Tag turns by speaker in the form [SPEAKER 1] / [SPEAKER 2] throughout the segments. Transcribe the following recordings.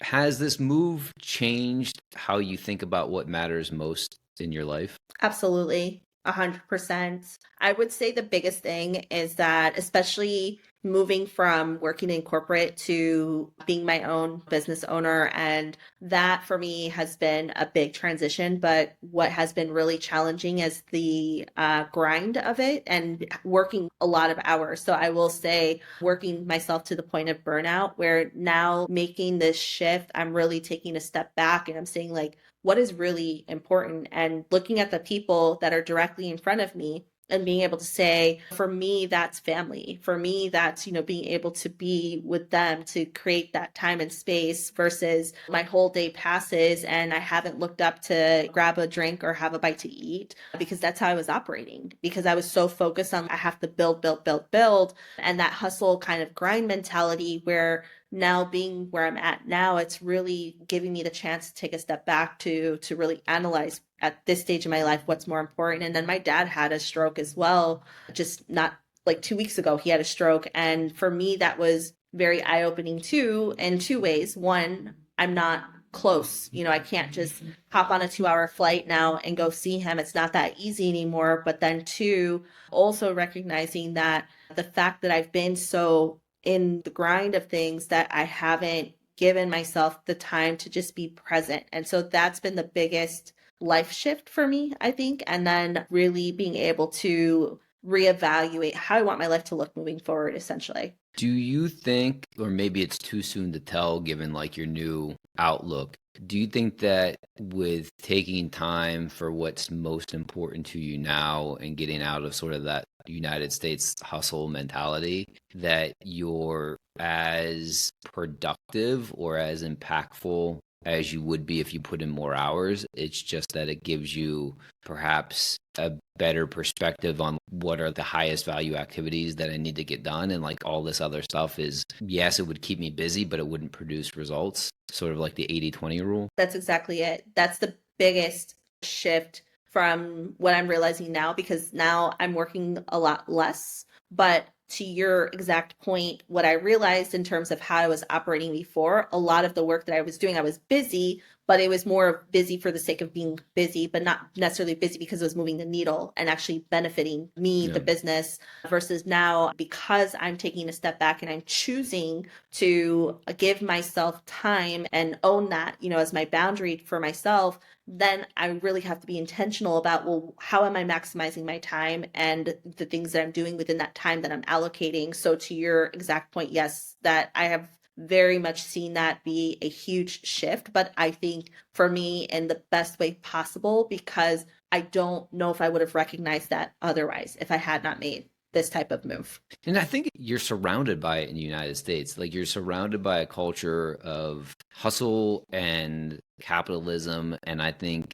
[SPEAKER 1] Has this move changed how you think about what matters most in your life?
[SPEAKER 2] Absolutely, 100%. I would say the biggest thing is that, especially moving from working in corporate to being my own business owner, and that for me has been a big transition. But what has been really challenging is the grind of it and working a lot of hours. So I will say, working myself to the point of burnout, where now making this shift, I'm really taking a step back and I'm saying, like, what is really important, and looking at the people that are directly in front of me and being able to say, for me, that's family. For me, that's, being able to be with them to create that time and space versus my whole day passes and I haven't looked up to grab a drink or have a bite to eat, because that's how I was operating, because I was so focused on I have to build, build, build, build. And that hustle kind of grind mentality, where now being where I'm at now, it's really giving me the chance to take a step back to really analyze at this stage of my life what's more important. And then my dad had a stroke as well, just not like 2 weeks ago. He had a stroke, and for me, that was very eye opening too, in two ways. One, I'm not close. I can't just hop on a 2 hour flight now and go see him. It's not that easy anymore. But then, two, also recognizing that the fact that I've been so in the grind of things that I haven't given myself the time to just be present. And so that's been the biggest life shift for me, I think. And then really being able to reevaluate how I want my life to look moving forward, essentially.
[SPEAKER 1] Do you think, or maybe it's too soon to tell given like your new outlook, do you think that with taking time for what's most important to you now and getting out of sort of that United States hustle mentality, that you're as productive or as impactful as you would be if you put in more hours? It's just that it gives you perhaps a better perspective on what are the highest value activities that I need to get done. And like all this other stuff is, yes, it would keep me busy, but it wouldn't produce results. Sort of like the 80-20 rule.
[SPEAKER 2] That's exactly it. That's the biggest shift from what I'm realizing now, because now I'm working a lot less. But to your exact point, what I realized in terms of how I was operating before, a lot of the work that I was doing, I was busy, but it was more busy for the sake of being busy, but not necessarily busy because it was moving the needle and actually benefiting me, the
[SPEAKER 1] Yeah.
[SPEAKER 2] business. Versus now, because I'm taking a step back and I'm choosing to give myself time and own that, as my boundary for myself, then I really have to be intentional about, well, how am I maximizing my time and the things that I'm doing within that time that I'm allocating. So to your exact point, yes, that I have very much seen that be a huge shift, but I think for me in the best way possible, because I don't know if I would have recognized that otherwise if I had not made this type of move.
[SPEAKER 1] And I think you're surrounded by it in the United States. Like you're surrounded by a culture of hustle and capitalism. And I think,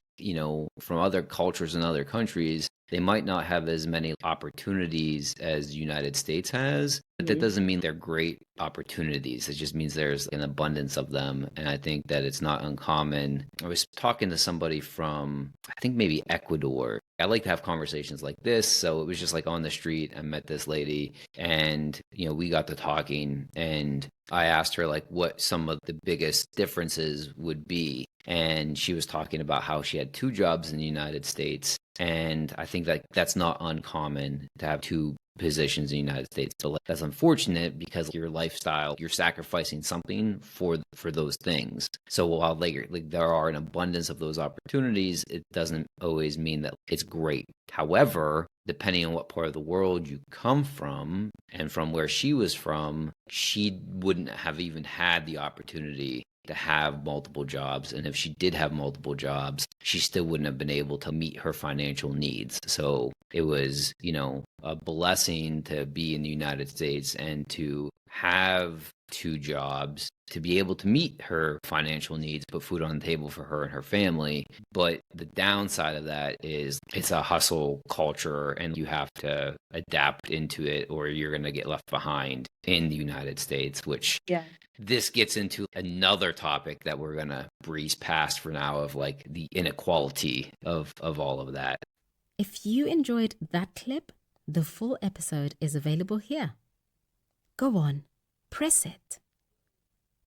[SPEAKER 1] from other cultures and other countries, they might not have as many opportunities as the United States has, but that
[SPEAKER 2] Mhm.
[SPEAKER 1] doesn't mean they're great opportunities. It just means there's an abundance of them. And I think that it's not uncommon. I was talking to somebody from, I think maybe Ecuador. I like to have conversations like this. So it was just like on the street. I met this lady and, we got to talking and I asked her like what some of the biggest differences would be. And she was talking about how she had two jobs in the United States. And I think that that's not uncommon to have two positions in the United States. So like, that's unfortunate because your lifestyle, you're sacrificing something for those things. So while like there are an abundance of those opportunities, it doesn't always mean that it's great. However, depending on what part of the world you come from and from where she was from, she wouldn't have even had the opportunity to have multiple jobs. And if she did have multiple jobs, she still wouldn't have been able to meet her financial needs. So it was, a blessing to be in the United States and to have two jobs to be able to meet her financial needs, put food on the table for her and her family. But the downside of that is it's a hustle culture and you have to adapt into it or you're going to get left behind in the United States, which
[SPEAKER 2] Yeah.
[SPEAKER 1] this gets into another topic that we're going to breeze past for now of like the inequality of all of that.
[SPEAKER 3] If you enjoyed that clip, the full episode is available here. Go on, press it.